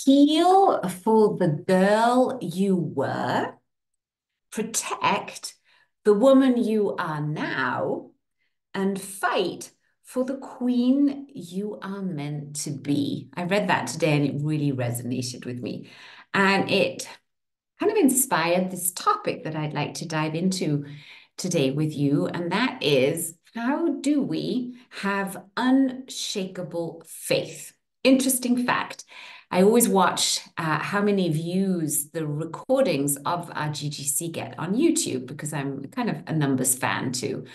Heal for the girl you were, protect the woman you are now, and fight for the queen you are meant to be. I read that today and it really resonated with me. And it kind of inspired this topic that I'd like to dive into today with you. And that is, how do we have unshakable faith? Interesting fact. I always watch how many views the recordings of our GGC get on YouTube because I'm kind of a numbers fan too.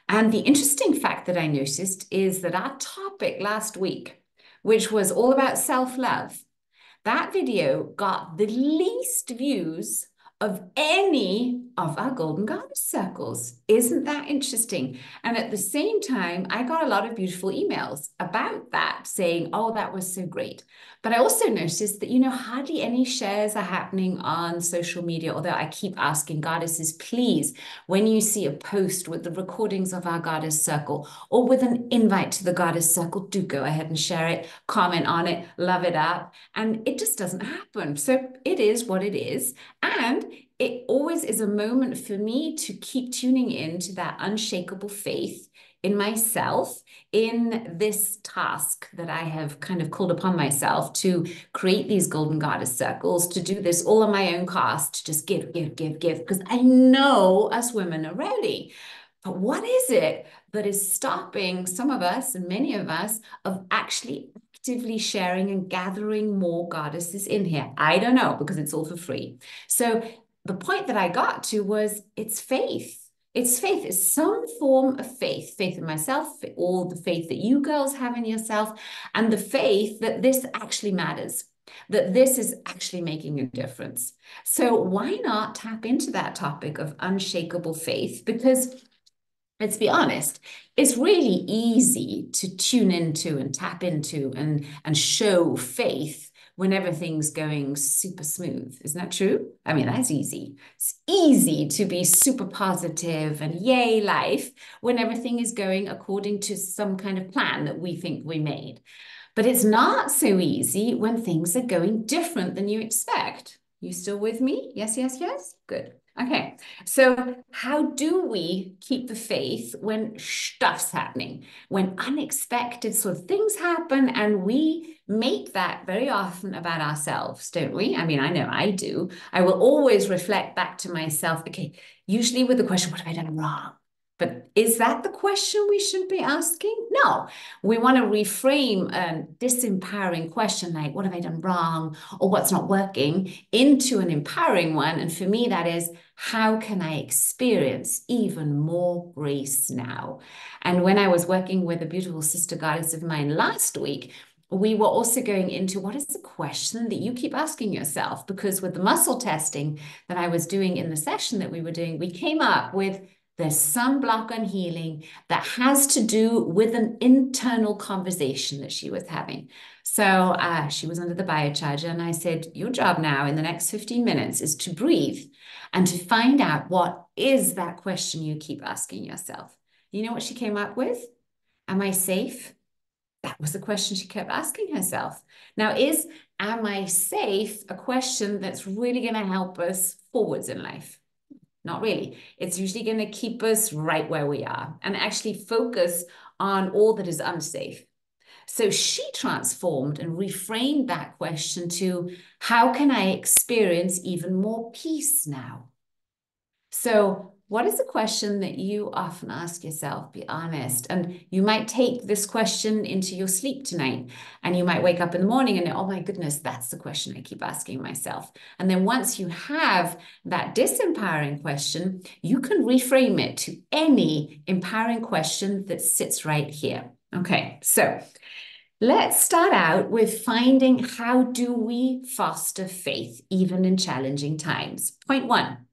And the interesting fact that I noticed is that our topic last week, which was all about self-love, that video got the least views of any of our Golden Goddess circles. Isn't that interesting? And at the same time, I got a lot of beautiful emails about that saying, oh, that was so great. But I also noticed that, hardly any shares are happening on social media, although I keep asking goddesses, please, when you see a post with the recordings of our goddess circle or with an invite to the goddess circle, do go ahead and share it, comment on it, love it up. And it just doesn't happen. So it is what it is. And it always is a moment for me to keep tuning into that unshakable faith in myself, in this task that I have kind of called upon myself to create these golden goddess circles, to do this all on my own cost, to just give, because I know us women are ready. But what is it that is stopping some of us and many of us of actually actively sharing and gathering more goddesses in here? I don't know, because it's all for free. So the point that I got to was it's faith. It's faith. It's some form of faith, faith in myself, all the faith that you girls have in yourself, and the faith that this actually matters, that this is actually making a difference. So why not tap into that topic of unshakable faith? Because let's be honest, it's really easy to tune into and tap into and show faith when everything's going super smooth. Isn't that true? I mean, that's easy. It's easy to be super positive and yay life when everything is going according to some kind of plan that we think we made. But it's not so easy when things are going different than you expect. You still with me? Yes, yes, yes. Good. Okay, so how do we keep the faith when stuff's happening, when unexpected sort of things happen, and we make that very often about ourselves, don't we? I mean, I know I do. I will always reflect back to myself, okay, usually with the question, what have I done wrong? But is that the question we should be asking? No, we want to reframe a disempowering question like, what have I done wrong? Or what's not working into an empowering one. And for me, that is, how can I experience even more grace now? And when I was working with a beautiful sister goddess of mine last week, we were also going into what is the question that you keep asking yourself? Because with the muscle testing that I was doing in the session that we were doing, we came up with there's some block on healing that has to do with an internal conversation that she was having. So she was under the biocharger, and I said, your job now in the next 15 minutes is to breathe and to find out what is that question you keep asking yourself. You know what she came up with? Am I safe? That was the question she kept asking herself. Now, is am I safe a question that's really going to help us forwards in life? Not really. It's usually going to keep us right where we are and actually focus on all that is unsafe. So she transformed and reframed that question to, how can I experience even more peace now? So what is the question that you often ask yourself? Be honest. And you might take this question into your sleep tonight, and you might wake up in the morning and, oh my goodness, that's the question I keep asking myself. And then once you have that disempowering question, you can reframe it to any empowering question that sits right here. Okay, so let's start out with finding, how do we foster faith even in challenging times? Point one,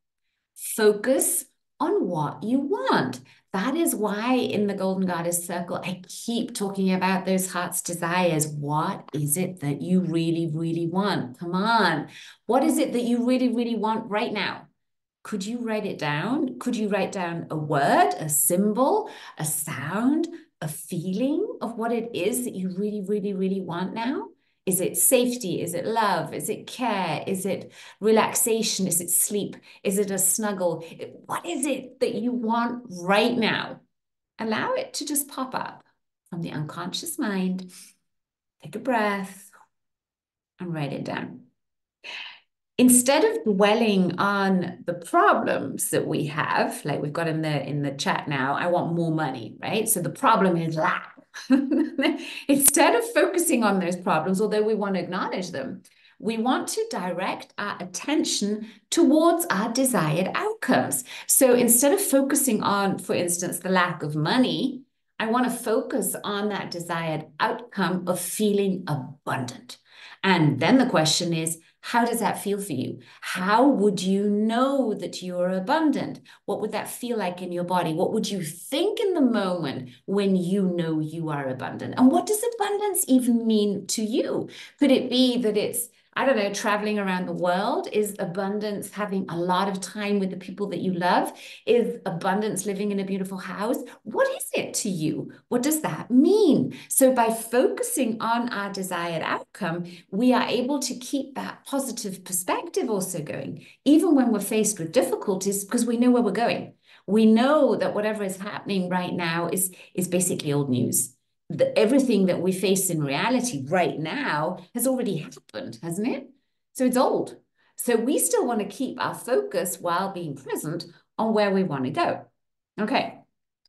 focus on what you want. That is why in the Golden Goddess Circle, I keep talking about those heart's desires. What is it that you really, really want? Come on. What is it that you really, really want right now? Could you write it down? Could you write down a word, a symbol, a sound, a feeling of what it is that you really, really, really want now? Is it safety? Is it love? Is it care? Is it relaxation? Is it sleep? Is it a snuggle? What is it that you want right now? Allow it to just pop up from the unconscious mind. Take a breath and write it down. Instead of dwelling on the problems that we have, like we've got in the chat now, I want more money, right? So the problem is lack. Instead of focusing on those problems, although we want to acknowledge them, we want to direct our attention towards our desired outcomes. So instead of focusing on, for instance, the lack of money, I want to focus on that desired outcome of feeling abundant. And then the question is, how does that feel for you? How would you know that you're abundant? What would that feel like in your body? What would you think in the moment when you know you are abundant? And what does abundance even mean to you? Could it be that it's, I don't know, traveling around the world? Is abundance having a lot of time with the people that you love? Is abundance living in a beautiful house? What is it to you? What does that mean? So by focusing on our desired outcome, we are able to keep that positive perspective also going, even when we're faced with difficulties, because we know where we're going. We know that whatever is happening right now is basically old news. Everything that we face in reality right now has already happened, hasn't it? So it's old. So we still want to keep our focus while being present on where we want to go. Okay.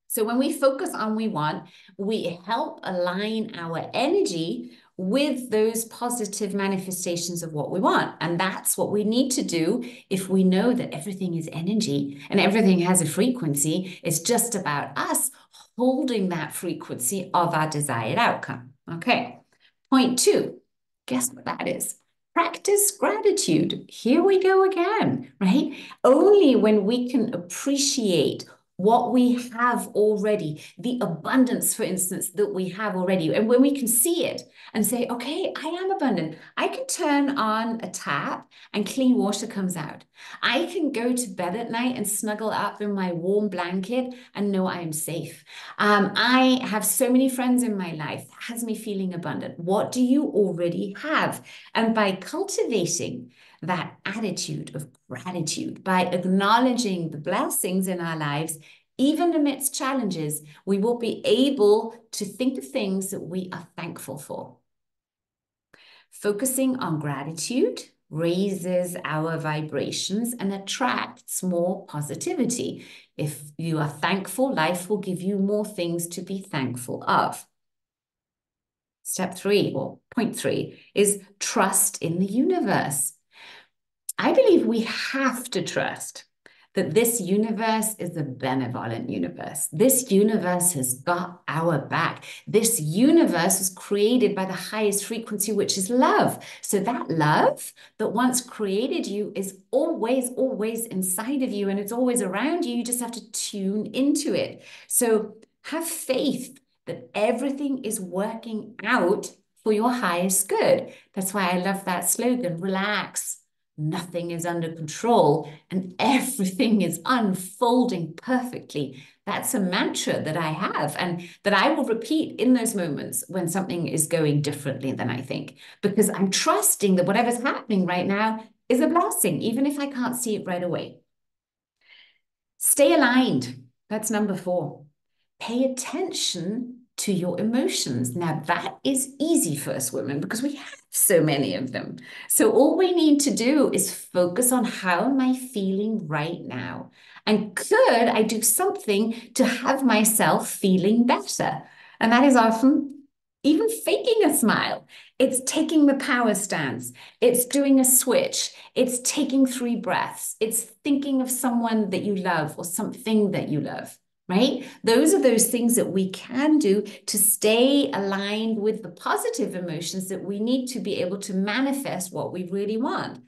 So when we focus on we want, we help align our energy with those positive manifestations of what we want. And that's what we need to do if we know that everything is energy and everything has a frequency. It's just about us holding that frequency of our desired outcome. Okay. Point 2, guess what that is? Practice gratitude. Here we go again, right? Only when we can appreciate what we have already, the abundance, for instance, that we have already. And when we can see it and say, okay, I am abundant. I can turn on a tap and clean water comes out. I can go to bed at night and snuggle up in my warm blanket and know I am safe. I have so many friends in my life that has me feeling abundant. What do you already have? And by cultivating that attitude of gratitude, by acknowledging the blessings in our lives, even amidst challenges, we will be able to think of things that we are thankful for. Focusing on gratitude raises our vibrations and attracts more positivity. If you are thankful, life will give you more things to be thankful of. Step 3, or point 3, is trust in the universe. I believe we have to trust that this universe is a benevolent universe. This universe has got our back. This universe was created by the highest frequency, which is love. So that love that once created you is always, always inside of you, and it's always around you. You just have to tune into it. So have faith that everything is working out for your highest good. That's why I love that slogan, relax. Nothing is under control and everything is unfolding perfectly. That's a mantra that I have and that I will repeat in those moments when something is going differently than I think, because I'm trusting that whatever's happening right now is a blessing, even if I can't see it right away. Stay aligned. That's number 4. Pay attention to your emotions. Now, that is easy for us women because we have so many of them. So all we need to do is focus on how am I feeling right now? And could I do something to have myself feeling better? And that is often even faking a smile. It's taking the power stance. It's doing a switch. It's taking 3 breaths. It's thinking of someone that you love or something that you love. Right? Those are those things that we can do to stay aligned with the positive emotions that we need to be able to manifest what we really want.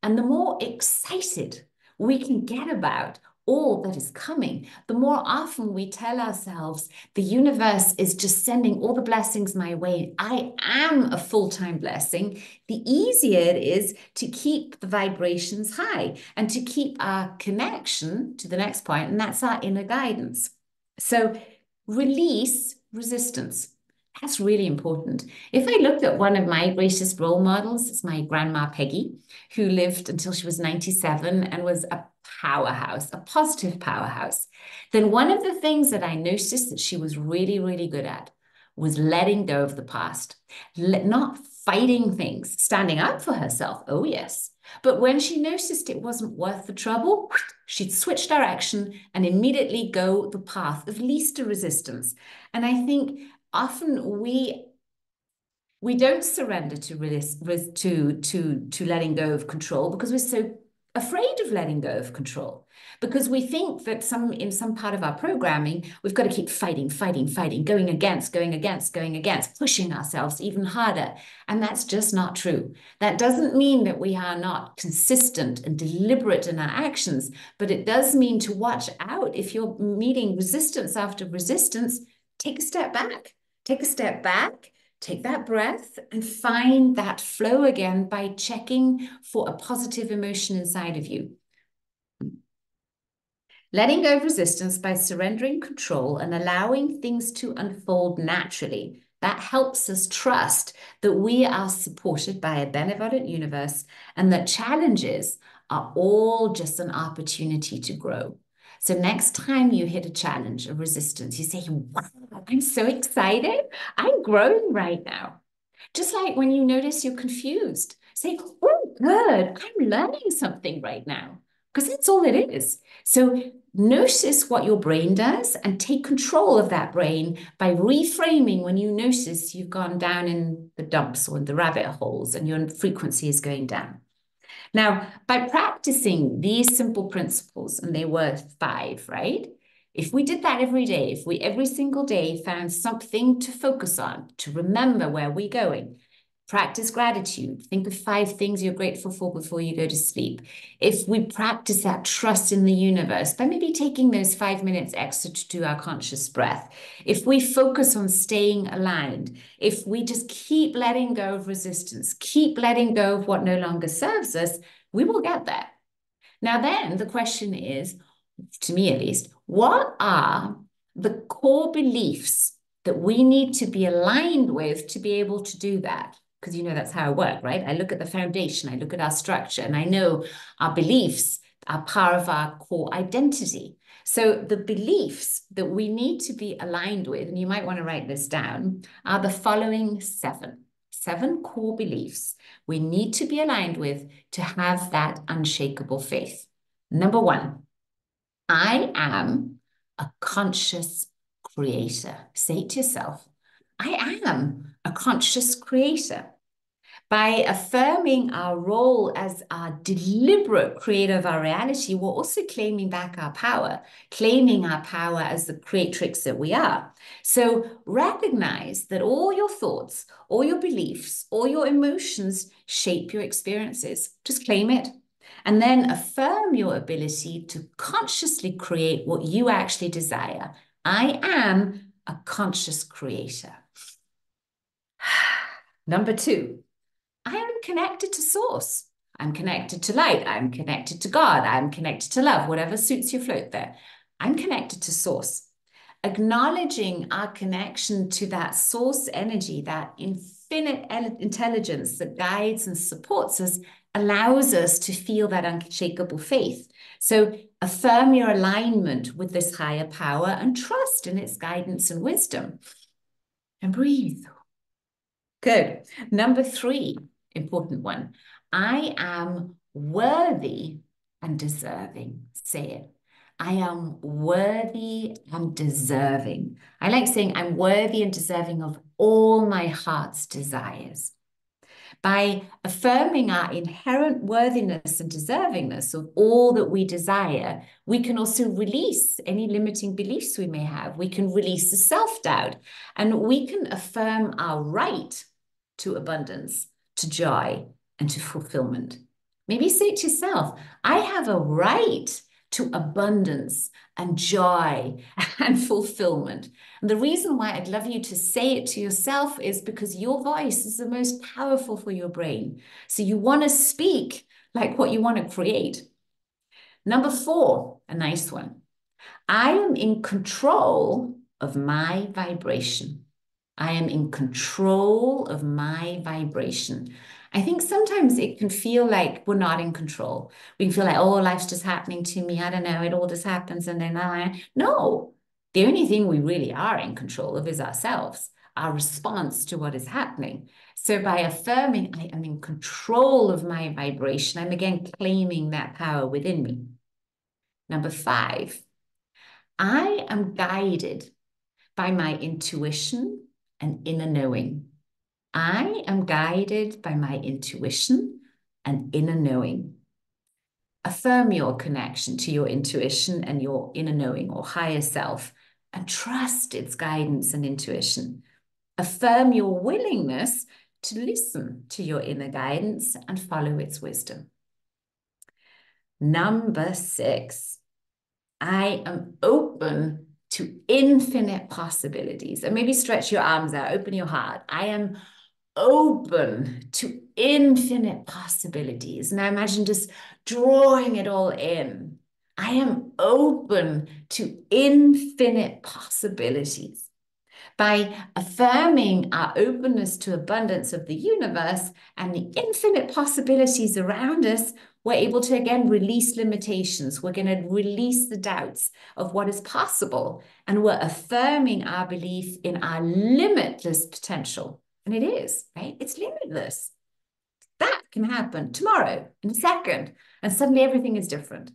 And the more excited we can get about all that is coming, the more often we tell ourselves, the universe is just sending all the blessings my way. I am a full-time blessing. The easier it is to keep the vibrations high and to keep our connection to the next point, and that's our inner guidance. So release resistance. That's really important. If I looked at one of my greatest role models, it's my grandma Peggy, who lived until she was 97 and was a powerhouse, a positive powerhouse. Then one of the things that I noticed that she was really, really good at was letting go of the past, not fighting things, standing up for herself. Oh, yes. But when she noticed it wasn't worth the trouble, she'd switch direction and immediately go the path of least resistance. And I think often we don't surrender to letting go of control because we're so afraid of letting go of control, because we think that in some part of our programming we've got to keep fighting, going against, pushing ourselves even harder. And that's just not true. That doesn't mean that we are not consistent and deliberate in our actions, but it does mean to watch out. If you're meeting resistance after resistance, take a step back. Take a step back, take that breath, and find that flow again by checking for a positive emotion inside of you. Letting go of resistance by surrendering control and allowing things to unfold naturally. That helps us trust that we are supported by a benevolent universe and that challenges are all just an opportunity to grow. So next time you hit a challenge, a resistance, you say, wow, I'm so excited. I'm growing right now. Just like when you notice you're confused, say, oh, good, I'm learning something right now, because that's all it is. So notice what your brain does and take control of that brain by reframing when you notice you've gone down in the dumps or in the rabbit holes and your frequency is going down. Now, by practicing these simple principles, and they were 5, right? If we did that every day, if we every single day found something to focus on, to remember where we're going, practice gratitude. Think of 5 things you're grateful for before you go to sleep. If we practice that trust in the universe by maybe taking those 5 minutes extra to do our conscious breath, if we focus on staying aligned, if we just keep letting go of resistance, keep letting go of what no longer serves us, we will get there. Now, then the question is, to me at least, what are the core beliefs that we need to be aligned with to be able to do that? Because that's how I work, right? I look at the foundation, I look at our structure, and I know our beliefs are part of our core identity. So the beliefs that we need to be aligned with, and you might want to write this down, are the following 7 core beliefs we need to be aligned with to have that unshakable faith. Number 1, I am a conscious creator. Say it to yourself. I am a conscious creator. By affirming our role as our deliberate creator of our reality, we're also claiming back our power, claiming our power as the creatrix that we are. So recognize that all your thoughts, all your beliefs, all your emotions shape your experiences. Just claim it. And then affirm your ability to consciously create what you actually desire. I am a conscious creator. Number 2, I am connected to source. I'm connected to light. I'm connected to God. I'm connected to love, whatever suits your float there. I'm connected to source. Acknowledging our connection to that source energy, that infinite intelligence that guides and supports us, allows us to feel that unshakable faith. So affirm your alignment with this higher power and trust in its guidance and wisdom. And breathe. Good. Number 3, important one. I am worthy and deserving. Say it. I am worthy and deserving. I like saying I'm worthy and deserving of all my heart's desires. By affirming our inherent worthiness and deservingness of all that we desire, we can also release any limiting beliefs we may have. We can release the self-doubt, and we can affirm our right to abundance, to joy, and to fulfillment. Maybe say to yourself, I have a right to abundance and joy and fulfillment. And the reason why I'd love you to say it to yourself is because your voice is the most powerful for your brain. So you want to speak like what you want to create. Number 4, a nice one. I am in control of my vibration. I am in control of my vibration. I think sometimes it can feel like we're not in control. We can feel like, oh, life's just happening to me. I don't know. It all just happens. And then no, the only thing we really are in control of is ourselves, our response to what is happening. So by affirming, I am in control of my vibration, I'm again claiming that power within me. Number 5, I am guided by my intuition and inner knowing. I am guided by my intuition and inner knowing. Affirm your connection to your intuition and your inner knowing or higher self and trust its guidance and intuition. Affirm your willingness to listen to your inner guidance and follow its wisdom. Number 6, I am open to infinite possibilities. And maybe stretch your arms out, open your heart. I am open to infinite possibilities. Now imagine just drawing it all in. I am open to infinite possibilities. By affirming our openness to abundance of the universe and the infinite possibilities around us, we're able to again release limitations. We're going to release the doubts of what is possible. And we're affirming our belief in our limitless potential. And it is, right? It's limitless. That can happen tomorrow, in a second. And suddenly everything is different.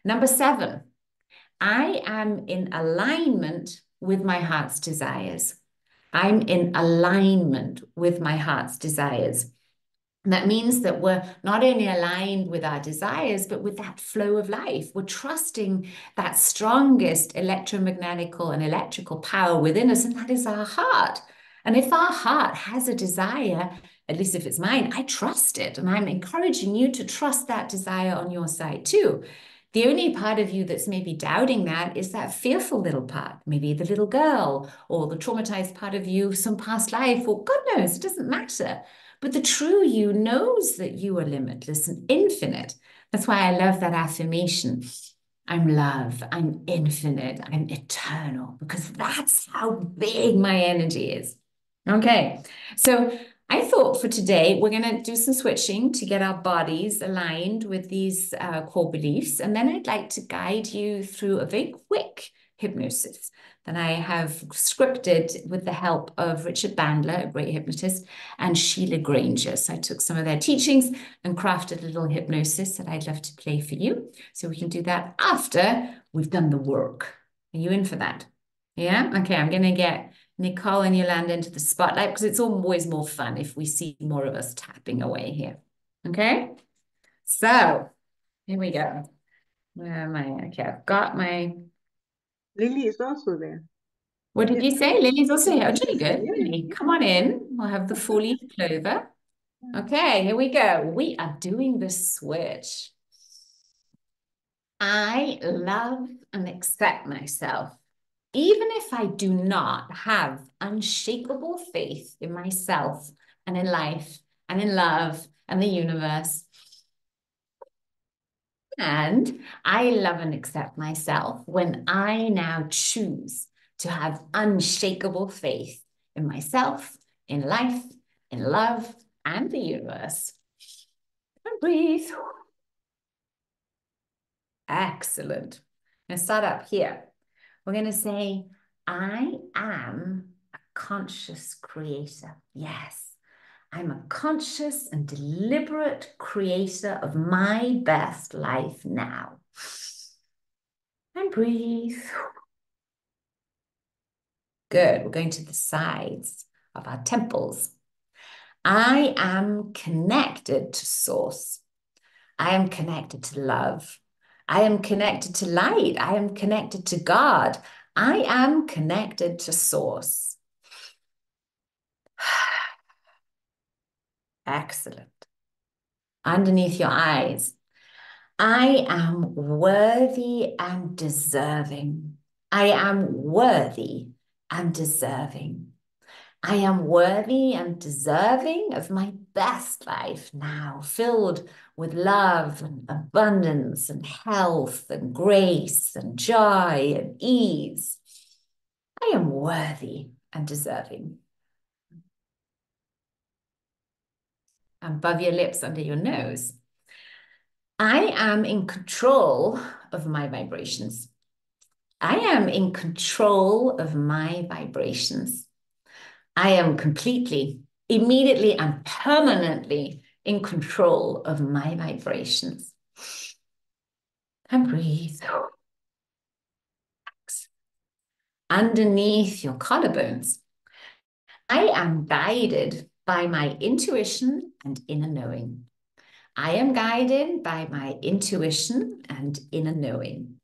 Number 7, I am in alignment with my heart's desires. I'm in alignment with my heart's desires. And that means that we're not only aligned with our desires, but with that flow of life. We're trusting that strongest electromagnetical and electrical power within us, and that is our heart. And if our heart has a desire, at least if it's mine, I trust it. And I'm encouraging you to trust that desire on your side too. The only part of you that's maybe doubting that is that fearful little part, maybe the little girl or the traumatized part of you, some past life, or God knows, it doesn't matter. But the true you knows that you are limitless and infinite. That's why I love that affirmation. I'm love, I'm infinite, I'm eternal, because that's how big my energy is. Okay, so I thought for today, we're going to do some switching to get our bodies aligned with these core beliefs. And then I'd like to guide you through a very quick hypnosis that I have scripted with the help of Richard Bandler, a great hypnotist, and Sheila Granger. So I took some of their teachings and crafted a little hypnosis that I'd love to play for you. So we can do that after we've done the work. Are you in for that? Yeah? Okay, I'm going to get Nicole and Yolanda into the spotlight because it's always more fun if we see more of us tapping away here. Okay? So, here we go. Where am I? Okay, I've got my... Lily is also there. What did you say? Lily's also here. Oh, Lily's jolly there. good. Yeah. Lily, come on in. We'll have the four-leaf clover. Okay, here we go. We are doing the switch. I love and accept myself, even if I do not have unshakable faith in myself and in life and in love and the universe. And I love and accept myself when I now choose to have unshakable faith in myself, in life, in love, and the universe. And breathe. Excellent. I'm going to start up here. We're going to say, I am a conscious creator. Yes, I'm a conscious and deliberate creator of my best life now. And breathe. Good. We're going to the sides of our temples. I am connected to source. I am connected to love. I am connected to light. I am connected to God. I am connected to source. Excellent. Underneath your eyes, I am worthy and deserving. I am worthy and deserving. I am worthy and deserving of my best life now, filled with love and abundance and health and grace and joy and ease. I am worthy and deserving. Above your lips, under your nose. I am in control of my vibrations. I am in control of my vibrations. I am completely, immediately, and permanently in control of my vibrations. And breathe. Underneath your collarbones. I am guided by my intuition and inner knowing. I am guided by my intuition and inner knowing.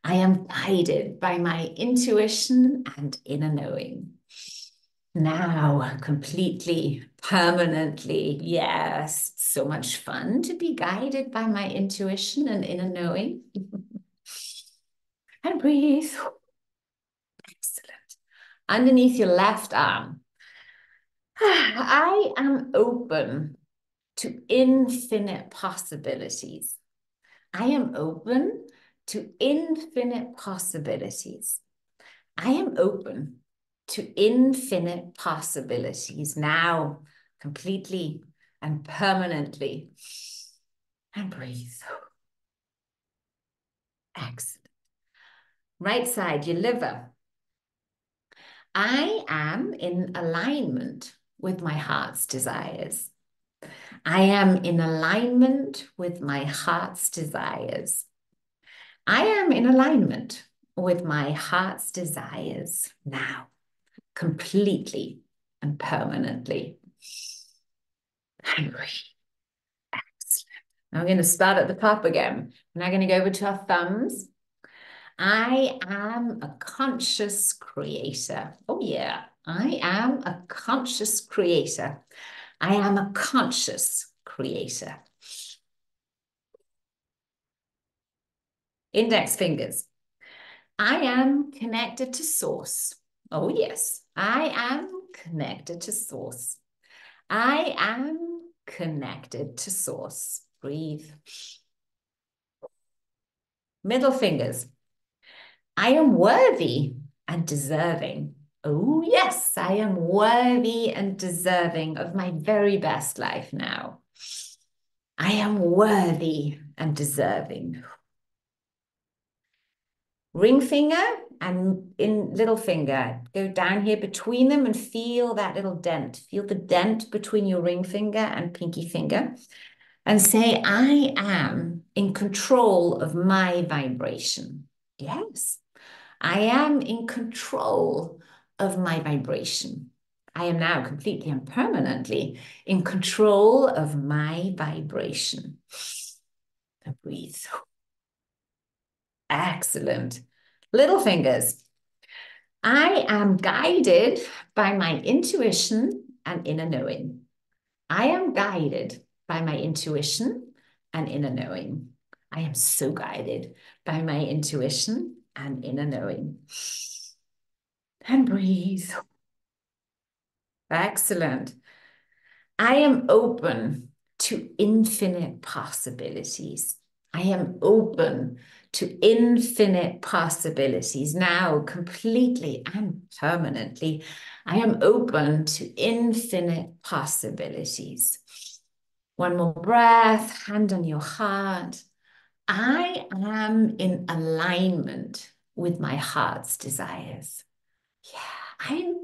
I am guided by my intuition and inner knowing. Now, completely, permanently, yes, so much fun to be guided by my intuition and inner knowing. And breathe. Excellent. Underneath your left arm, I am open to infinite possibilities. I am open to infinite possibilities. I am open to infinite possibilities now, completely and permanently. And breathe. Excellent. Right side, your liver. I am in alignment with my heart's desires. I am in alignment with my heart's desires. I am in alignment with my heart's desires now, completely and permanently. And breathe. Excellent. Now we're going to start at the top again. We're now going to go over to our thumbs. I am a conscious creator. Oh, yeah. I am a conscious creator. I am a conscious creator. Index fingers. I am connected to source. Oh, yes. I am connected to source. I am connected to source. Breathe. Middle fingers. I am worthy and deserving. Oh, yes, I am worthy and deserving of my very best life now. I am worthy and deserving. Ring finger and in little finger, go down here between them and feel that little dent. Feel the dent between your ring finger and pinky finger and say, I am in control of my vibration. Yes, I am in control of my vibration. I am now completely and permanently in control of my vibration. And breathe. Excellent. Little fingers. I am guided by my intuition and inner knowing. I am guided by my intuition and inner knowing. I am so guided by my intuition and inner knowing. And breathe. Excellent. I am open to infinite possibilities. I am open to infinite possibilities now, completely and permanently. I am open to infinite possibilities. One more breath, hand on your heart. I am in alignment with my heart's desires. Yeah, I'm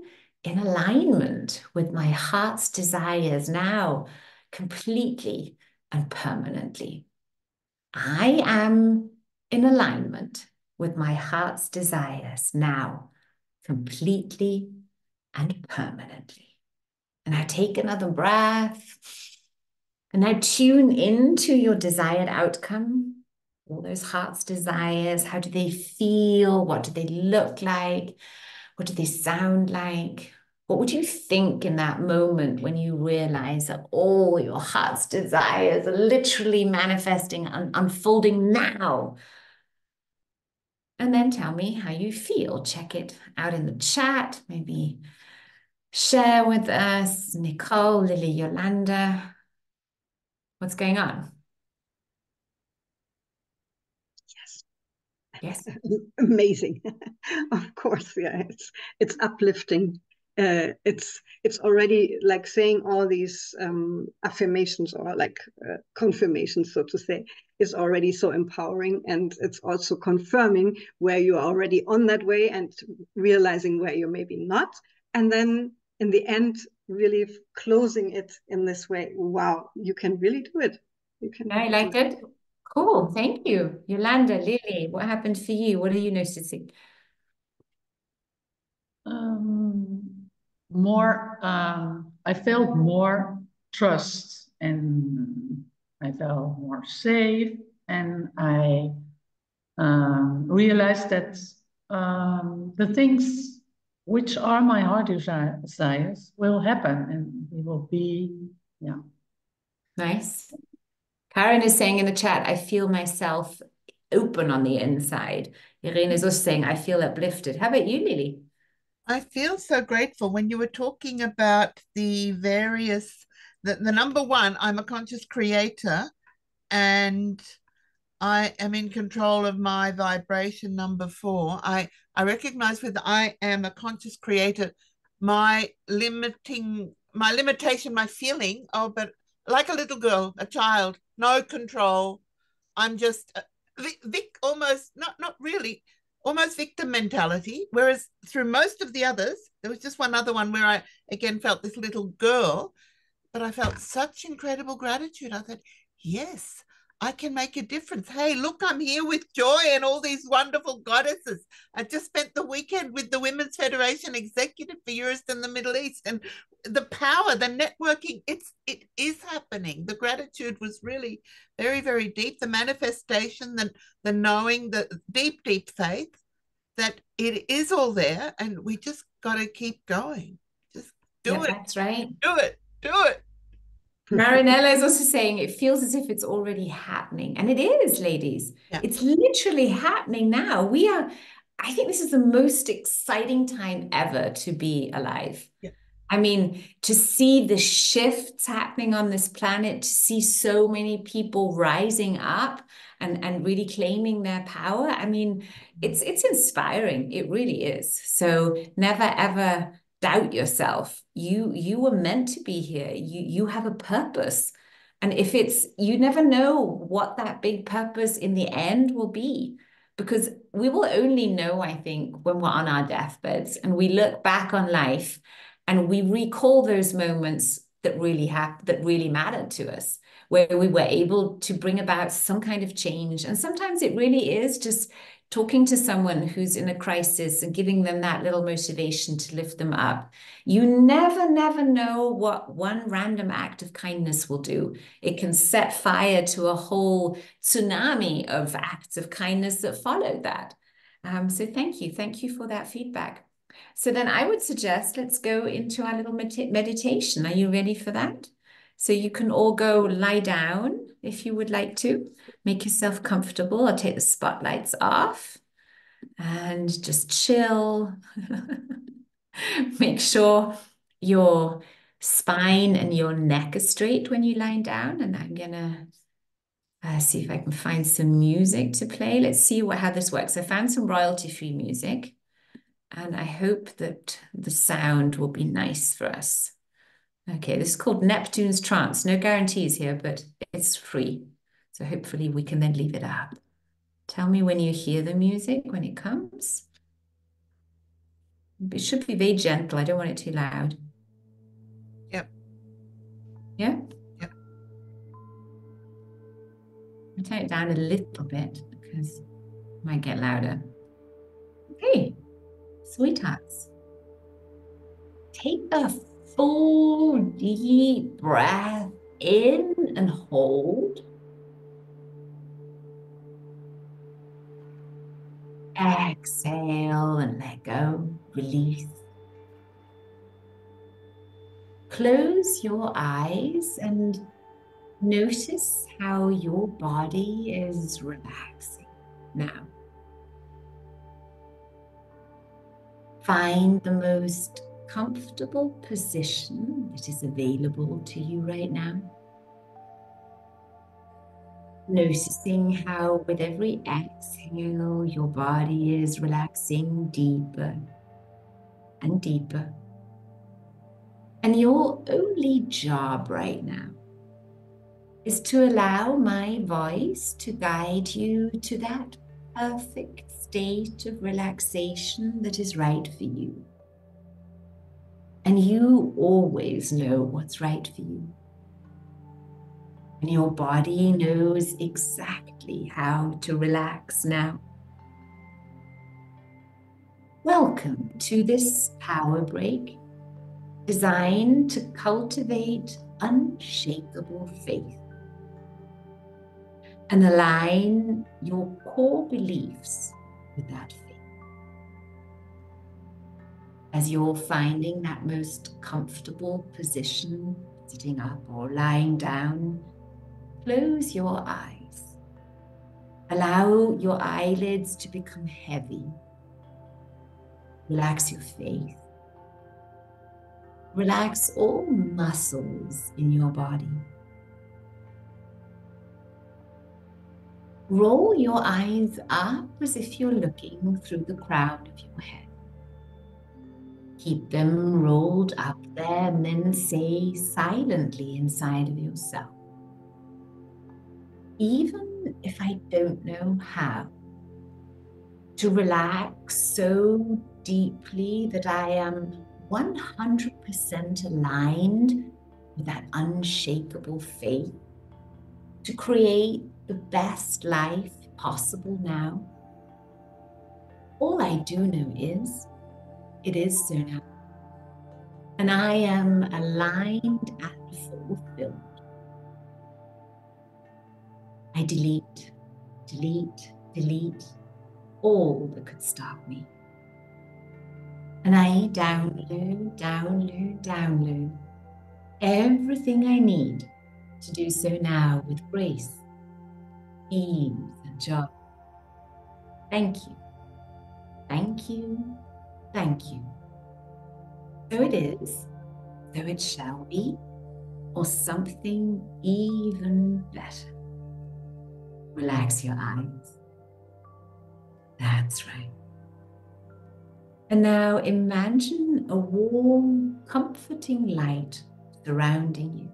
in alignment with my heart's desires now, completely and permanently. I am in alignment with my heart's desires now, completely and permanently. And I take another breath and now tune into your desired outcome. All those heart's desires, how do they feel? What do they look like? What do they sound like? What would you think in that moment when you realize that all your heart's desires are literally manifesting and unfolding now? And then tell me how you feel. Check it out in the chat. Maybe share with us, Nicole, Lily, Yolanda. What's going on? Yes. Yes. Amazing. Of course, yeah. It's uplifting. it's already like saying all these affirmations or like confirmations, so to say, is already so empowering, and it's also confirming where you're already on that way and realizing where you're maybe not, and then in the end really closing it in this way. Wow, you can really do it. You can I really do liked it. it. Cool. Thank you. Yolanda, Lily, what happened for you? What are you noticing? Um, I felt more trust and I felt more safe, and I realized that the things which are my heart desires will happen and they will be, yeah. Nice. Karen is saying in the chat, I feel myself open on the inside. Irene is also saying, I feel uplifted. How about you, Lily? I feel so grateful when you were talking about the various, the number one, I'm a conscious creator and I am in control of my vibration. Number four, I recognize with I am a conscious creator, my limitation, my feeling, oh, but like a little girl, a child, no control. I'm just almost not really, almost victim mentality. Whereas through most of the others, there was just one other one where I again felt this little girl, but I felt such incredible gratitude. I thought, yes, I can make a difference. Hey, look, I'm here with Joy and all these wonderful goddesses. I just spent the weekend with the Women's Federation executive for Europe and the Middle East, and the power, the networking, it is happening. The gratitude was really very, very deep. The manifestation, the knowing, the deep, deep faith that it is all there, and we just got to keep going. Just do it. That's right. Do it. Do it. Marinella is also saying it feels as if it's already happening. And it is, ladies. Yeah. It's literally happening now. I think this is the most exciting time ever to be alive. Yeah. I mean, to see the shifts happening on this planet, to see so many people rising up and really claiming their power. I mean, it's inspiring. It really is. So never ever doubt yourself. You were meant to be here. You have a purpose. And if it's, you never know what that big purpose in the end will be, because we will only know, I think, when we're on our deathbeds and we look back on life and we recall those moments that really mattered to us, where we were able to bring about some kind of change. And sometimes it really is just talking to someone who's in a crisis and giving them that little motivation to lift them up. You never know what one random act of kindness will do. It can set fire to a whole tsunami of acts of kindness that follow that. So thank you for that feedback. So then I would suggest let's go into our little meditation. Are you ready for that? So you can all go lie down if you would like to. Make yourself comfortable. I'll take the spotlights off and just chill. Make sure your spine and your neck are straight when you lie down. And I'm gonna see if I can find some music to play. Let's see how this works. I found some royalty-free music. And I hope that the sound will be nice for us. Okay, this is called Neptune's Trance. No guarantees here, but it's free. So hopefully we can then leave it up. Tell me when you hear the music, when it comes. It should be very gentle. I don't want it too loud. Yep. Yeah? Yep. I'll turn it down a little bit because it might get louder. Okay, sweethearts. Take a full deep breath in and hold. Exhale and let go, release. Close your eyes and notice how your body is relaxing now. Find the most comfortable position that is available to you right now. Noticing how with every exhale, your body is relaxing deeper and deeper. And your only job right now is to allow my voice to guide you to that perfect state of relaxation that is right for you. And you always know what's right for you. And your body knows exactly how to relax now. Welcome to this power break designed to cultivate unshakable faith and align your core beliefs with that faith. As you're finding that most comfortable position, sitting up or lying down, close your eyes. Allow your eyelids to become heavy. Relax your face. Relax all muscles in your body. Roll your eyes up as if you're looking through the crown of your head. Keep them rolled up there and then say silently inside of yourself, even if I don't know how, to relax so deeply that I am 100% aligned with that unshakable faith to create the best life possible now. All I do know is it is so now. And I am aligned and fulfilled. I delete, delete, delete all that could stop me. And I download, download, download everything I need to do so now with grace, ease, and joy. Thank you, thank you, thank you. So it is, so it shall be, or something even better. Relax your eyes. That's right. And now imagine a warm, comforting light surrounding you,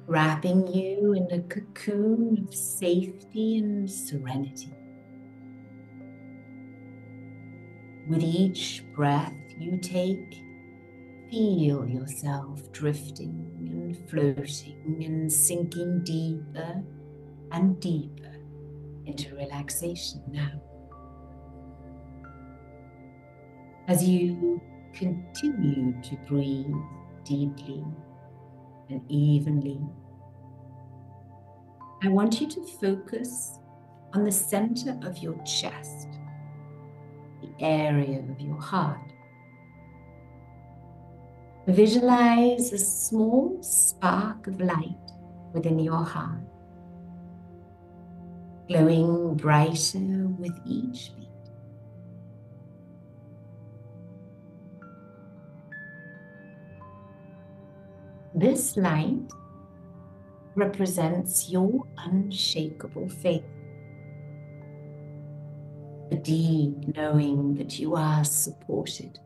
wrapping you in a cocoon of safety and serenity. With each breath you take, feel yourself drifting and floating and sinking deeper and deeper into relaxation now. As you continue to breathe deeply and evenly, I want you to focus on the center of your chest, the area of your heart. Visualize a small spark of light within your heart, glowing brighter with each beat. This light represents your unshakable faith, the deep knowing that you are supported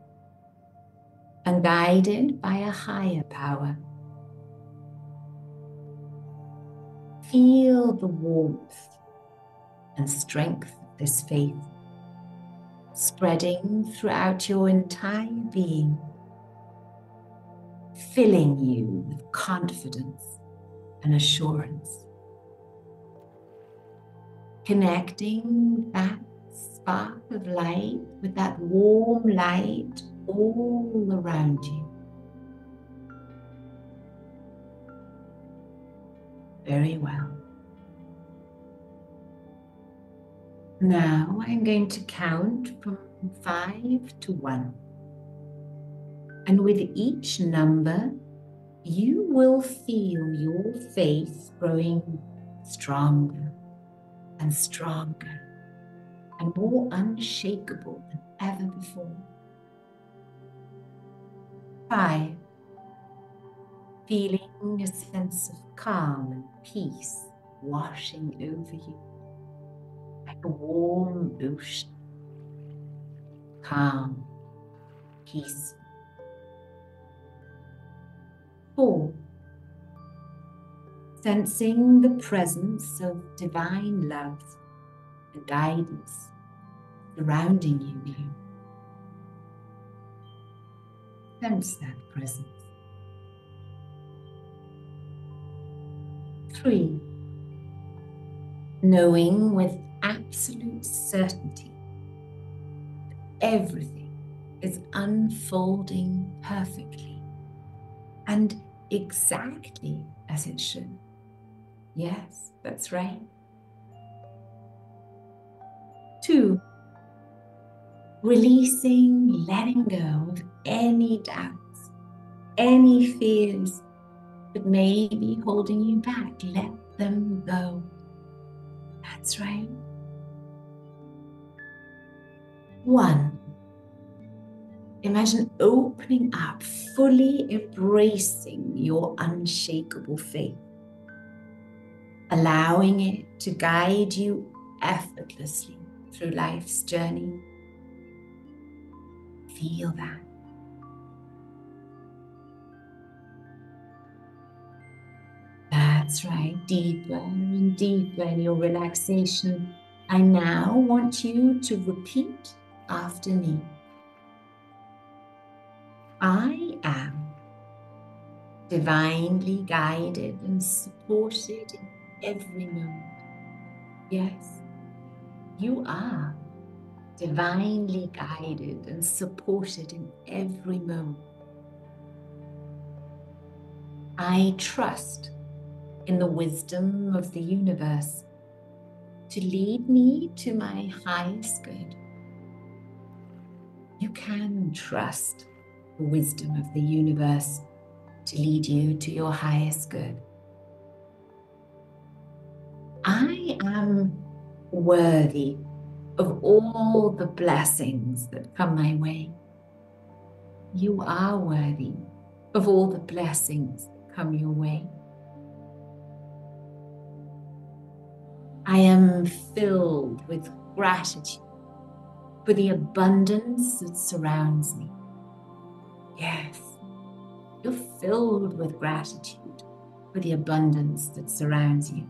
and guided by a higher power. Feel the warmth and strength of this faith spreading throughout your entire being, filling you with confidence and assurance, connecting that spark of light with that warm light all around you. Very well. Now I'm going to count from 5 to 1. And with each number, you will feel your faith growing stronger and stronger and more unshakable than ever before. 5, feeling a sense of calm and peace washing over you like a warm ocean. Calm, peaceful, 4, sensing the presence of divine love and guidance surrounding you now. Sense that presence. 3, knowing with absolute certainty that everything is unfolding perfectly and exactly as it should. Yes, that's right. 2, releasing, letting go of any doubts, any fears that may be holding you back. Let them go. That's right. 1, imagine opening up, fully embracing your unshakable faith, allowing it to guide you effortlessly through life's journey. Feel that. That's right, deeper and deeper in your relaxation. I now want you to repeat after me. I am divinely guided and supported in every moment. Yes, you are divinely guided and supported in every moment. I trust in the wisdom of the universe to lead me to my highest good. You can trust the wisdom of the universe to lead you to your highest good. I am worthy of all the blessings that come my way. You are worthy of all the blessings that come your way. I am filled with gratitude for the abundance that surrounds me. Yes, you're filled with gratitude for the abundance that surrounds you.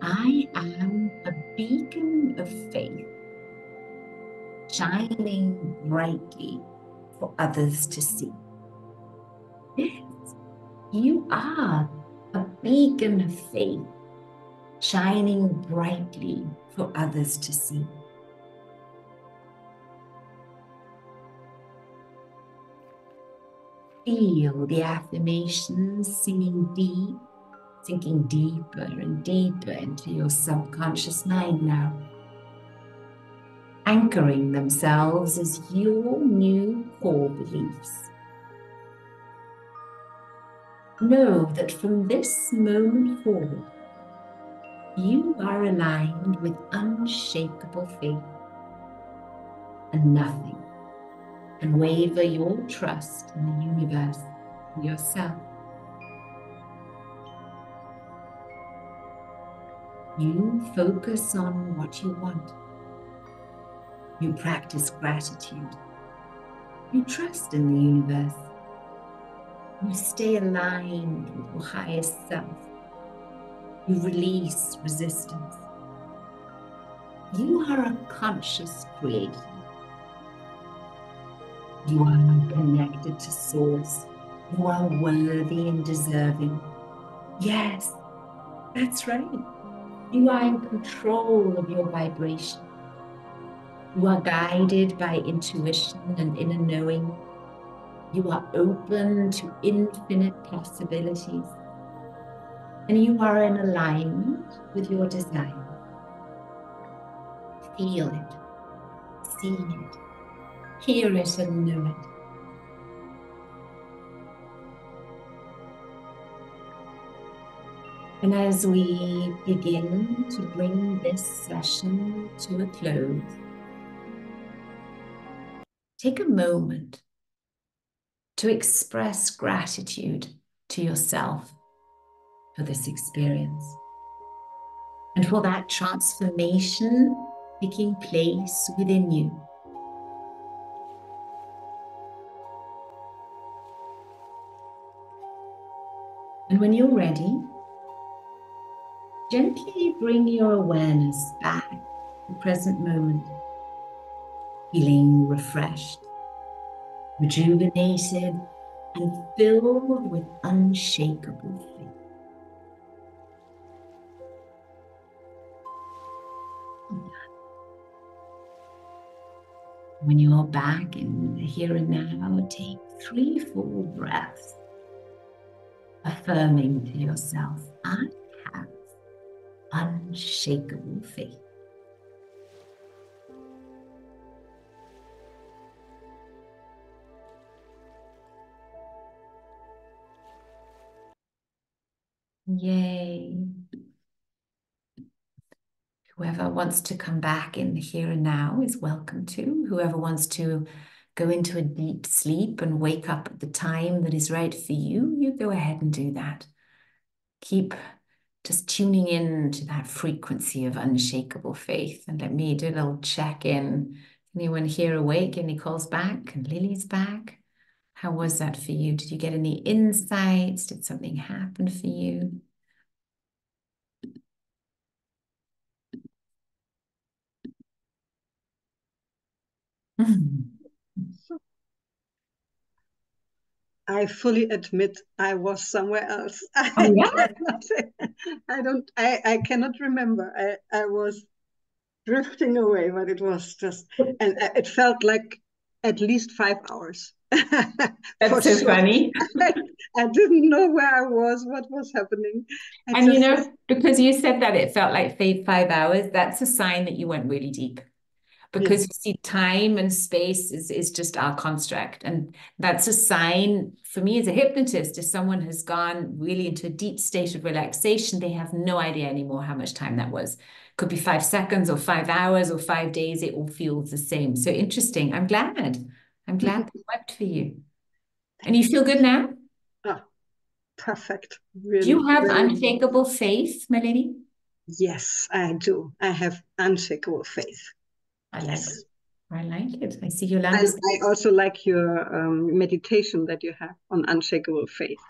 I am a beacon of faith, shining brightly for others to see. Yes, you are a beacon of faith, shining brightly for others to see. Feel the affirmations sinking deeper and deeper into your subconscious mind now, anchoring themselves as your new core beliefs. Know that from this moment forward, you are aligned with unshakable faith, and nothing can waver your trust in the universe and yourself. You focus on what you want. You practice gratitude. You trust in the universe. You stay aligned with your highest self. You release resistance. You are a conscious creator. You are connected to Source. You are worthy and deserving. Yes, that's right. You are in control of your vibration. You are guided by intuition and inner knowing. You are open to infinite possibilities. And you are in alignment with your desire. Feel it, see it, hear it, and know it. And as we begin to bring this session to a close, take a moment to express gratitude to yourself for this experience and for that transformation taking place within you. And when you're ready, gently bring your awareness back to the present moment, feeling refreshed, rejuvenated, and filled with unshakable faith. When you're back in the here and now, take 3 full breaths, affirming to yourself, I have unshakable faith. Yay. Whoever wants to come back in the here and now is welcome to. Whoever wants to go into a deep sleep and wake up at the time that is right for you, you go ahead and do that. Keep just tuning in to that frequency of unshakable faith. And let me do a little check-in. Anyone here awake? Any calls back? And Lily's back. How was that for you? Did you get any insights? Did something happen for you? I fully admit I was somewhere else. Oh, yeah? I cannot remember. I was drifting away, but it was just, and it felt like at least 5 hours. That's so funny. I didn't know where I was, what was happening. And you know, because you said that it felt like 5 hours, that's a sign that you went really deep. Because you see, time and space is just our construct. And that's a sign for me as a hypnotist, if someone has gone really into a deep state of relaxation, they have no idea anymore how much time that was. Could be 5 seconds or 5 hours or 5 days. It all feels the same. So interesting. I'm glad it worked for you. And you feel good now? Oh, perfect. Really. Do you have unshakable faith, my lady? Yes, I do. I have unshakable faith. I like it. I like it. I see Yolanda. I also like your meditation that you have on unshakable faith.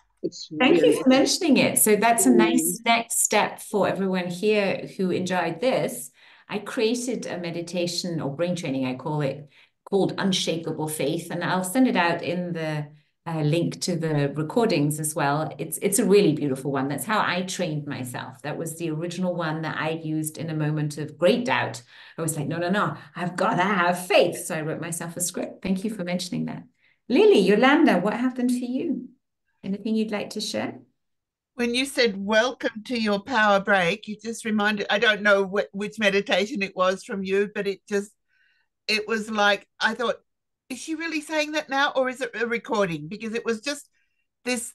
Thank you for mentioning it. So that's a nice next step for everyone here who enjoyed this. I created a meditation or brain training, I call it, called Unshakable Faith, and I'll send it out in the link to the recordings as well. It's a really beautiful one. That's how I trained myself. That was the original one that I used in a moment of great doubt. I was like, no, I've got to have faith. So I wrote myself a script. Thank you for mentioning that. Lily, Yolanda, what happened for you? Anything you'd like to share? When you said welcome to your power break, you just reminded, I don't know which meditation it was from you, but it was like, I thought, is she really saying that now, or is it a recording? Because it was just this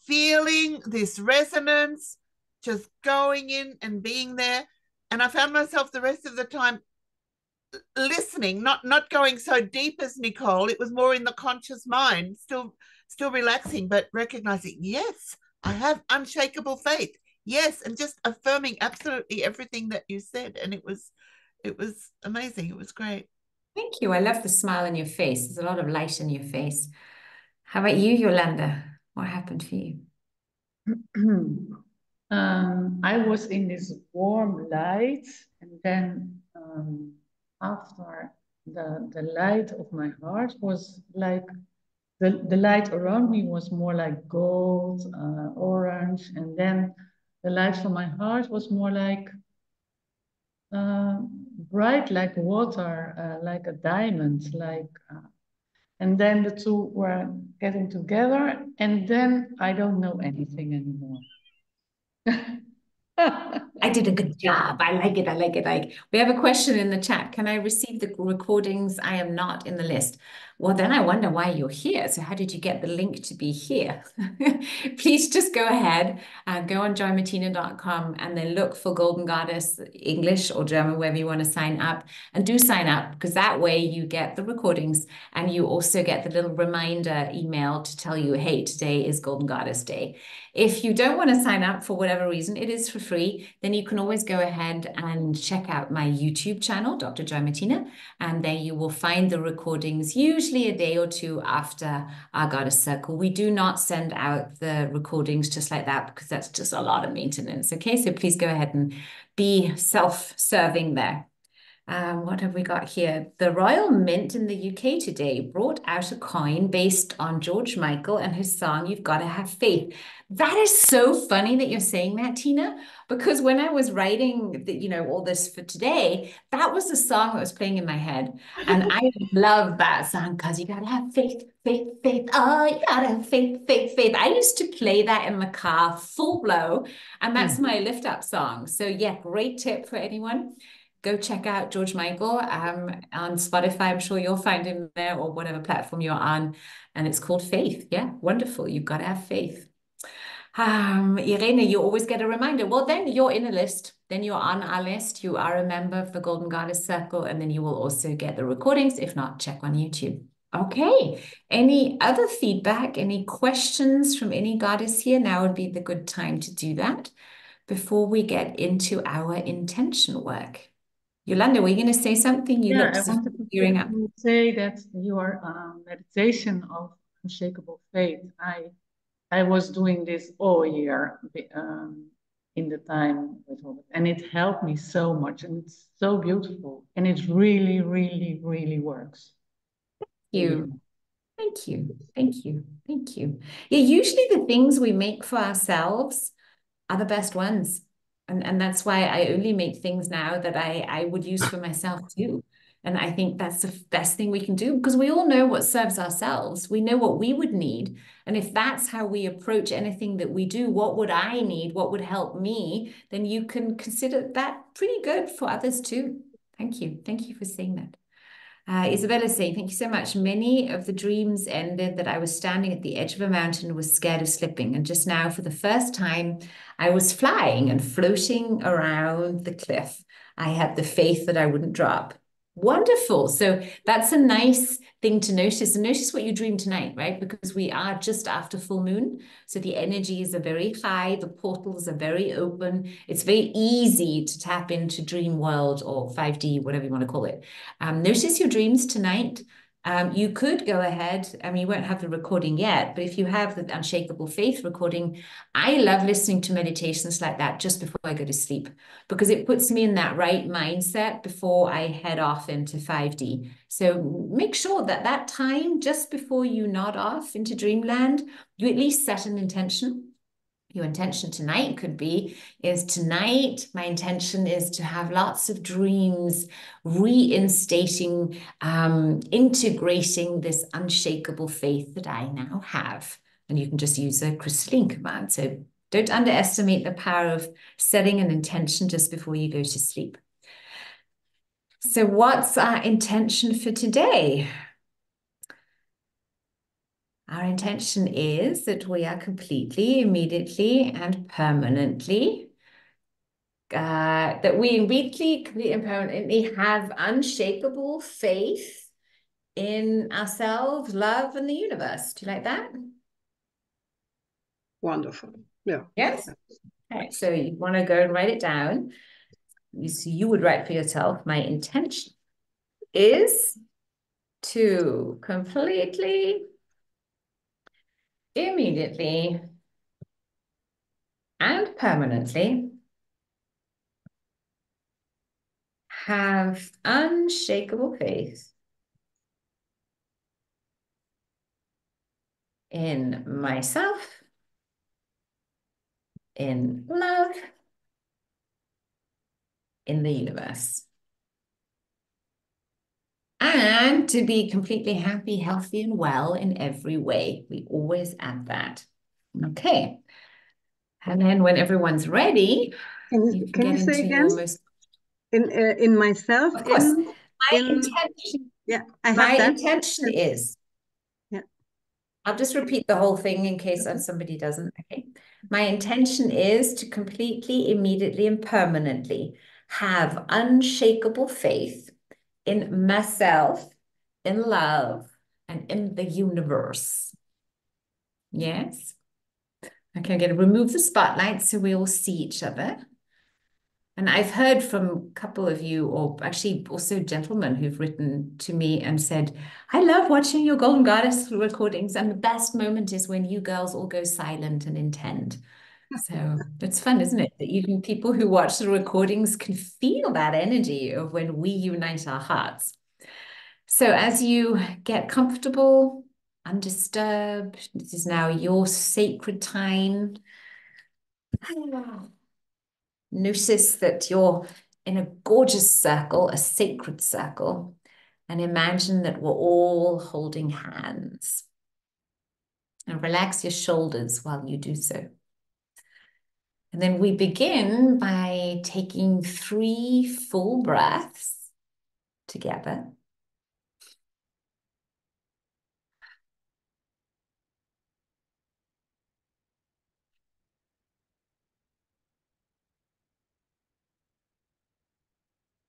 feeling, this resonance, just going in and being there. And I found myself the rest of the time listening, not going so deep as Nicole. It was more in the conscious mind, still relaxing, but recognizing, yes, I have unshakable faith. Yes, and just affirming absolutely everything that you said. And it was amazing. It was great. Thank you. I love the smile on your face. There's a lot of light in your face. How about you, Yolanda? What happened for you? I was in this warm light, and then after the light of my heart was like the light around me was more like gold, orange, and then the light from my heart was more like bright like water, like a diamond, and then the two were getting together, and then I don't know anything anymore. I did a good job. I like it. I like it. We have a question in the chat. Can I receive the recordings? I am not in the list. Well, then I wonder why you're here. So how did you get the link to be here? Please just go ahead and go on joinmartina.com and then look for Golden Goddess English or German, wherever you want to sign up, and do sign up, because that way you get the recordings and you also get the little reminder email to tell you, hey, today is Golden Goddess Day. If you don't want to sign up for whatever reason, it is for free. free, then you can always go ahead and check out my YouTube channel, Dr. Joy Martina, and there you will find the recordings usually a day or two after our Goddess Circle. We do not send out the recordings just like that because that's just a lot of maintenance. Okay, so please go ahead and be self-serving there. What have we got here? The Royal Mint in the UK today brought out a coin based on George Michael and his song, You've Got to Have Faith. That is so funny that you're saying that, Tina, because when I was writing all this for today, that was the song that was playing in my head. And I love that song because you got to have faith, faith, faith. Oh, you got to have faith, faith, faith. I used to play that in the car full blow, and that's my lift up song. So yeah, great tip for anyone. Go check out George Michael on Spotify. I'm sure you'll find him there or whatever platform you're on. And it's called Faith. Yeah, wonderful. You've got to have faith. Irene, you always get a reminder. Well, then you're in a list. Then you're on our list. You are a member of the Golden Goddess Circle. And then you will also get the recordings. If not, check on YouTube. Okay. Any other feedback? Any questions from any goddess here? Now would be the good time to do that before we get into our intention work. Yolanda, were you going to say something? You looked I as if wanted gearing up. to say that your meditation of unshakable faith, I was doing this all year in the time with Robert, and it helped me so much, and it's so beautiful, and it really, really, really works. Thank you. Thank you. Thank you. Yeah, usually the things we make for ourselves are the best ones. And that's why I only make things now that I would use for myself too. And I think that's the best thing we can do because we all know what serves ourselves. We know what we would need. And if that's how we approach anything that we do, what would I need? What would help me? Then you can consider that pretty good for others too. Thank you. Thank you for saying that. Isabella is saying, thank you so much. Many of the dreams ended that I was standing at the edge of a mountain and was scared of slipping. And just now, for the first time, I was flying and floating around the cliff. I had the faith that I wouldn't drop. Wonderful. So that's a nice thing to notice. And notice what you dream tonight, right? Because we are just after full moon. So the energies are very high. The portals are very open. It's very easy to tap into dream world or 5D, whatever you want to call it. Notice your dreams tonight. You could go ahead, I mean, you won't have the recording yet, but if you have the Unshakable Faith recording, I love listening to meditations like that just before I go to sleep because it puts me in that right mindset before I head off into 5D. So make sure that that time just before you nod off into dreamland, you at least set an intention. Your intention tonight could be, tonight, my intention is to have lots of dreams, reinstating, integrating this unshakable faith that I now have. And you can just use a crystalline command. So don't underestimate the power of setting an intention just before you go to sleep. So what's our intention for today? Our intention is that we are completely, immediately, and permanently, completely and permanently have unshakable faith in ourselves, love, and the universe. Do you like that? Wonderful. Yeah. Yes. Okay, so you want to go and write it down. So you would write for yourself, my intention is to completely, immediately, and permanently have unshakable faith in myself, in love, in the universe. And to be completely happy, healthy, and well in every way. We always add that. Okay. And then when everyone's ready, you can you get say into again? your most... In myself? Of course. My intention, yeah, I have my that. intention is... Yeah. I'll just repeat the whole thing in case somebody doesn't. Okay. My intention is to completely, immediately, and permanently have unshakable faith in myself, in love, and in the universe. Yes. Okay, I'm going to remove the spotlight so we all see each other. And I've heard from a couple of you, or actually also gentlemen who've written to me and said, I love watching your Golden Goddess recordings, and the best moment is when you girls all go silent and intend. So it's fun, isn't it? That even people who watch the recordings can feel that energy of when we unite our hearts. So as you get comfortable, undisturbed, this is now your sacred time. Notice that you're in a gorgeous circle, a sacred circle, and imagine that we're all holding hands. And relax your shoulders while you do so. And then we begin by taking 3 full breaths together.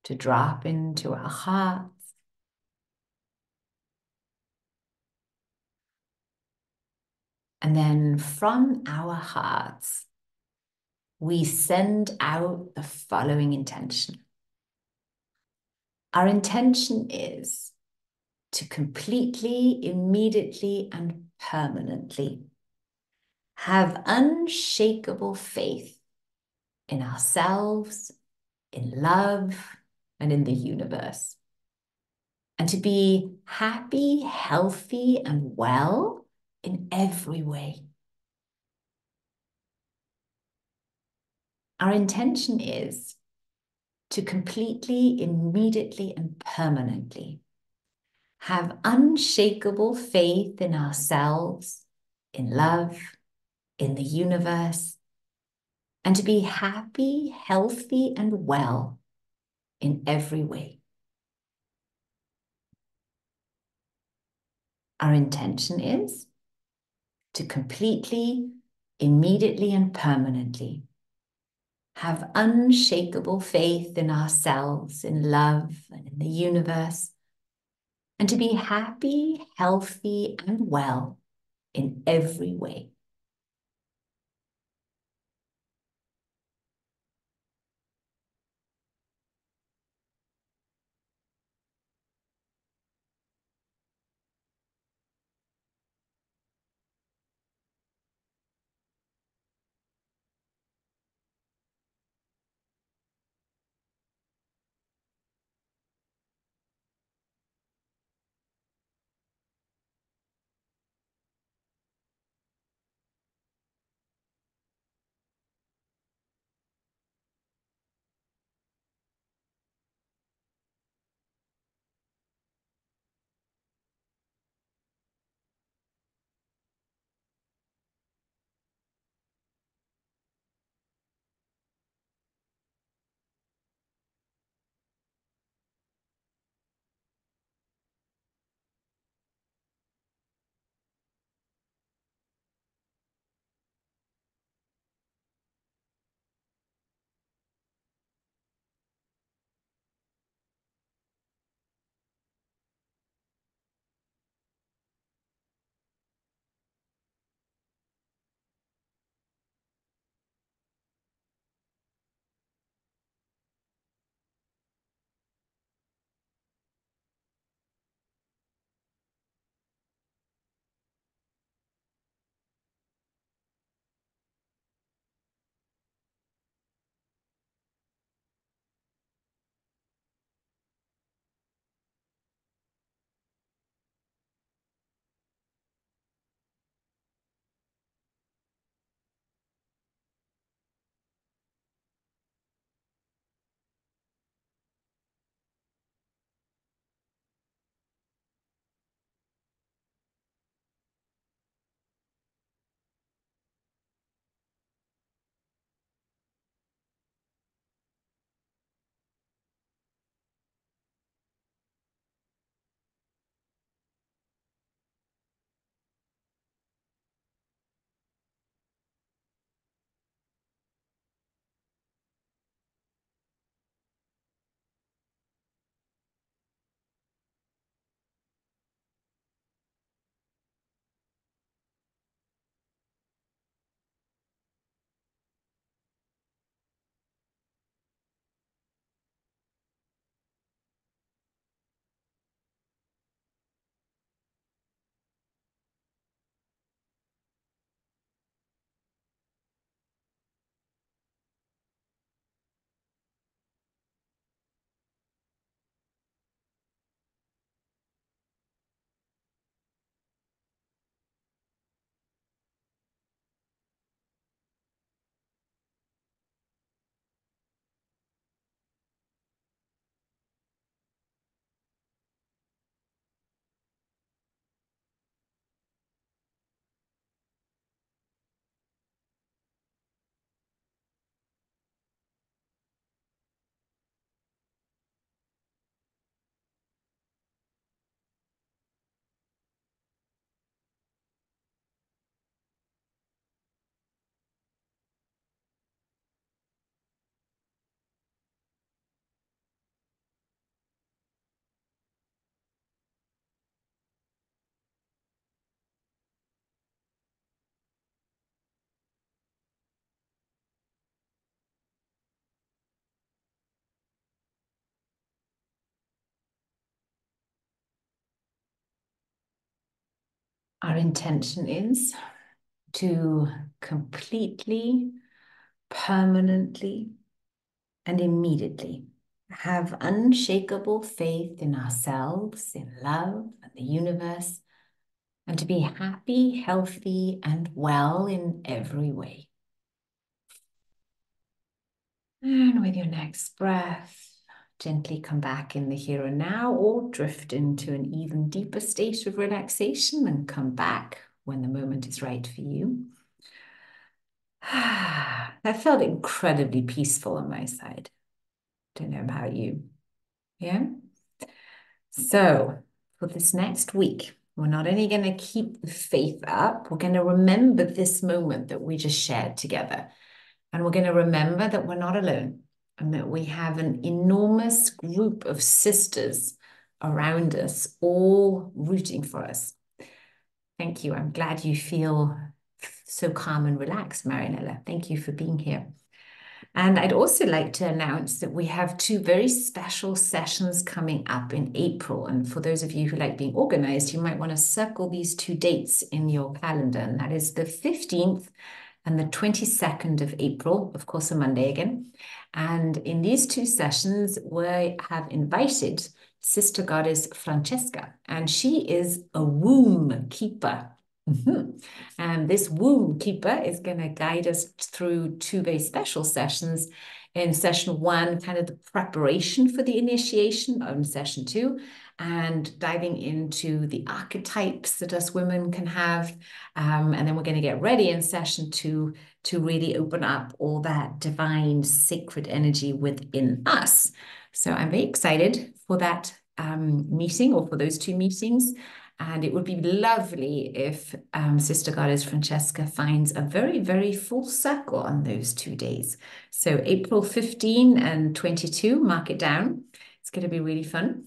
To drop into our hearts. And then from our hearts, we send out the following intention. Our intention is to completely, immediately, and permanently have unshakable faith in ourselves, in love, and in the universe. And to be happy, healthy, and well in every way. Our intention is to completely, immediately, and permanently have unshakable faith in ourselves, in love, in the universe, and to be happy, healthy, and well in every way. Our intention is to completely, immediately, and permanently have unshakable faith in ourselves, in love, and in the universe, and to be happy, healthy, and well in every way. Our intention is to completely, permanently, and immediately have unshakable faith in ourselves, in love, and the universe, and to be happy, healthy, and well in every way. And with your next breath, gently come back in the here and now, or drift into an even deeper state of relaxation and come back when the moment is right for you. That felt incredibly peaceful on my side. Don't know about you. Yeah? So for this next week, we're not only going to keep the faith up, we're going to remember this moment that we just shared together. And we're going to remember that we're not alone and that we have an enormous group of sisters around us, all rooting for us. Thank you. I'm glad you feel so calm and relaxed, Marinella. Thank you for being here. And I'd also like to announce that we have 2 very special sessions coming up in April. And for those of you who like being organized, you might want to circle these 2 dates in your calendar. And that is the 15th and the 22nd of April, of course, a Monday again. And in these 2 sessions, we have invited Sister Goddess Francesca, and she is a womb keeper. And this womb keeper is going to guide us through 2 very special sessions. In session 1, kind of the preparation for the initiation, in session 2, and diving into the archetypes that us women can have. And then we're going to get ready in session 2 to really open up all that divine sacred energy within us. So I'm very excited for that meeting, or for those 2 meetings. And it would be lovely if Sister Goddess Francesca finds a very, very full circle on those 2 days. So April 15 and 22, mark it down. It's going to be really fun.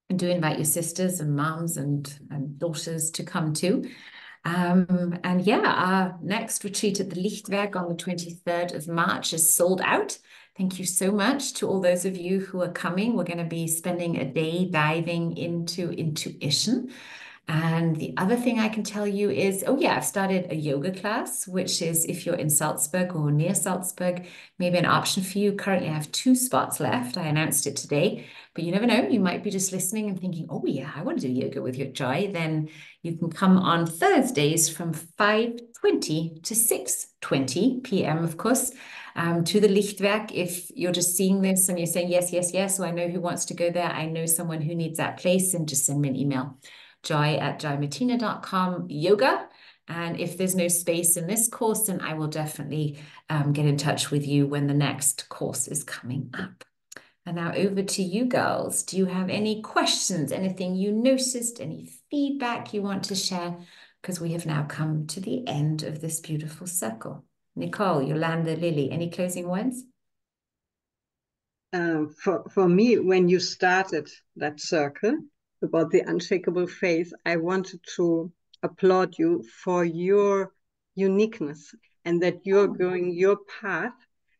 And do invite your sisters and moms and daughters to come too. And yeah, our next retreat at the Lichtwerk on the 23rd of March is sold out. Thank you so much to all those of you who are coming. We're going to be spending a day diving into intuition. And the other thing I can tell you is, oh yeah, I've started a yoga class, which is, if you're in Salzburg or near Salzburg, maybe an option for you. Currently, I have 2 spots left. I announced it today, but you never know. You might be just listening and thinking, oh yeah, I want to do yoga with your Joy. Then you can come on Thursdays from 5:20 to 6:20 p.m., of course, to the Lichtwerk. If you're just seeing this and you're saying, yes, yes, yes, so I know who wants to go there. I know someone who needs that place, and just send me an email. joy@joymartina.com yoga. And if there's no space in this course, then I will definitely get in touch with you when the next course is coming up. And now over to you girls. Do you have any questions, anything you noticed, any feedback you want to share? Because we have now come to the end of this beautiful circle. Nicole, Yolanda, Lily, any closing words? For me, when you started that circle about the unshakable faith, I wanted to applaud you for your uniqueness and that you're going your path,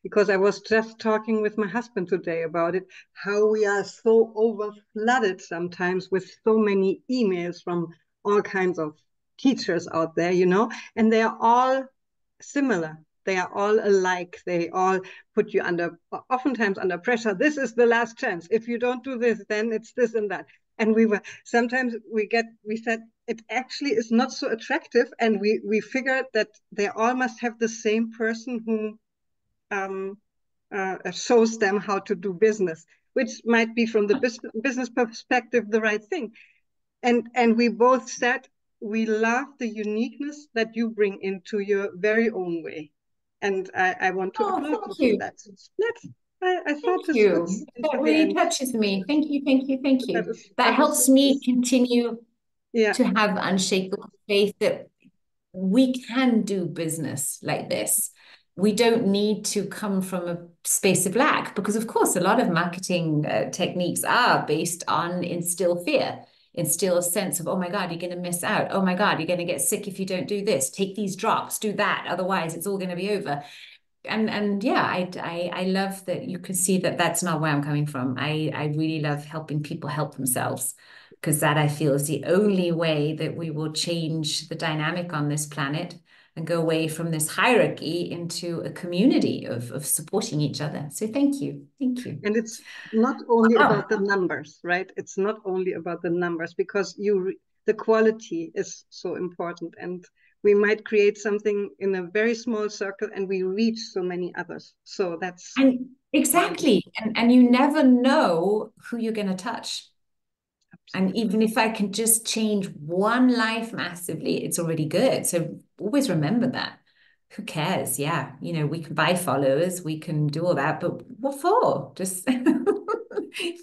because I was just talking with my husband today about it, how we are so over flooded sometimes with so many emails from all kinds of teachers out there, you know, and they are all similar. They are all alike. They all put you oftentimes under pressure. This is the last chance. If you don't do this, then it's this and that. And sometimes we said it actually is not so attractive. And we figured that they all must have the same person who shows them how to do business, which might be from the business perspective the right thing. And we both said we love the uniqueness that you bring into your very own way. And I want to applaud you for that. I thought thank you. That really touches me. Thank you, thank you, thank you. That helps me continue to have unshakable faith that we can do business like this. We don't need to come from a space of lack, because of course a lot of marketing techniques are based on instill fear, instill a sense of, oh my God, you're going to miss out. Oh my God, you're going to get sick if you don't do this. Take these drops, do that. Otherwise it's all going to be over. And yeah, I love that you can see that that's not where I'm coming from. I really love helping people help themselves. because that I feel is the only way that we will change the dynamic on this planet and go away from this hierarchy into a community of supporting each other. So thank you. Thank you. And it's not only about the numbers, right? It's not only about the numbers, because the quality is so important. And we might create something in a very small circle and we reach so many others. So that's... And exactly. And you never know who you're going to touch. And even if I can just change one life massively, it's already good. So always remember that. Who cares? Yeah, you know, we can buy followers, we can do all that, but what for? Just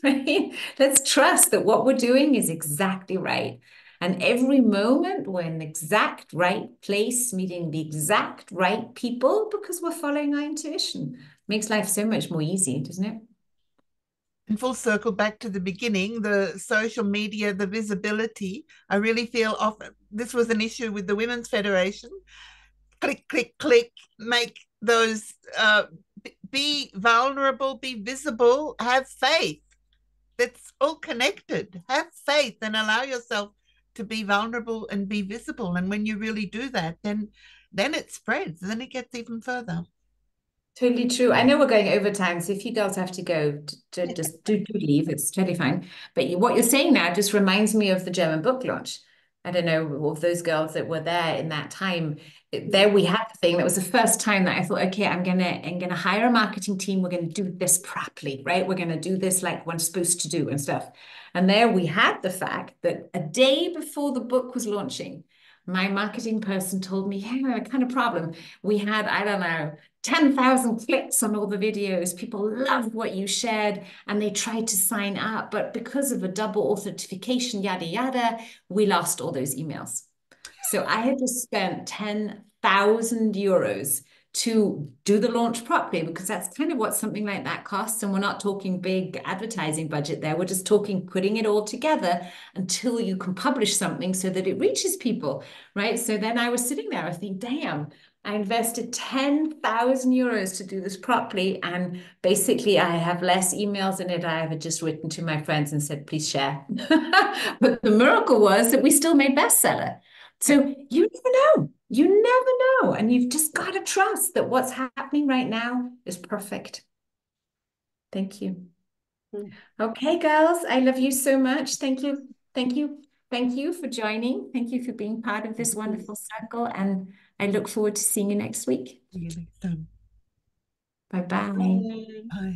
right? Let's trust that what we're doing is exactly right. And every moment we're in the exact right place, meeting the exact right people, because we're following our intuition. Makes life so much more easy, doesn't it? And full circle back to the beginning, the social media, the visibility, I really feel often this was an issue with the Women's Federation. Click, click, click, make those, be vulnerable, be visible, have faith. That's all connected. Have faith and allow yourself to be vulnerable and be visible. And when you really do that, then it spreads, then it gets even further. Totally true. I know we're going over time, so if you girls have to go, just do leave. It's totally fine. But what you're saying now just reminds me of the German book launch. I don't know, of those girls that were there in that time. There we had the thing. That was the first time that I thought, okay, I'm gonna hire a marketing team. We're gonna do this properly, right? We're gonna do this like we're supposed to do and stuff. And there we had the fact that a day before the book was launching, my marketing person told me, hey, a kind of problem. We had, I don't know, 10,000 clicks on all the videos. People loved what you shared and they tried to sign up. But because of a double authentication, yada, yada, we lost all those emails. So I had to spend 10,000 euros to do the launch properly, because that's kind of what something like that costs. And we're not talking big advertising budget there. We're just talking putting it all together until you can publish something so that it reaches people, right? So then I was sitting there, I think, damn, I invested 10,000 euros to do this properly. And basically I have less emails in it. I have just written to my friends and said, please share. But the miracle was that we still made bestseller. So you never know. You never know. And you've just got to trust that what's happening right now is perfect. Thank you. Okay, girls, I love you so much. Thank you. Thank you. Thank you for joining. Thank you for being part of this wonderful circle. And I look forward to seeing you next week. Really. Bye-bye. Bye. Bye.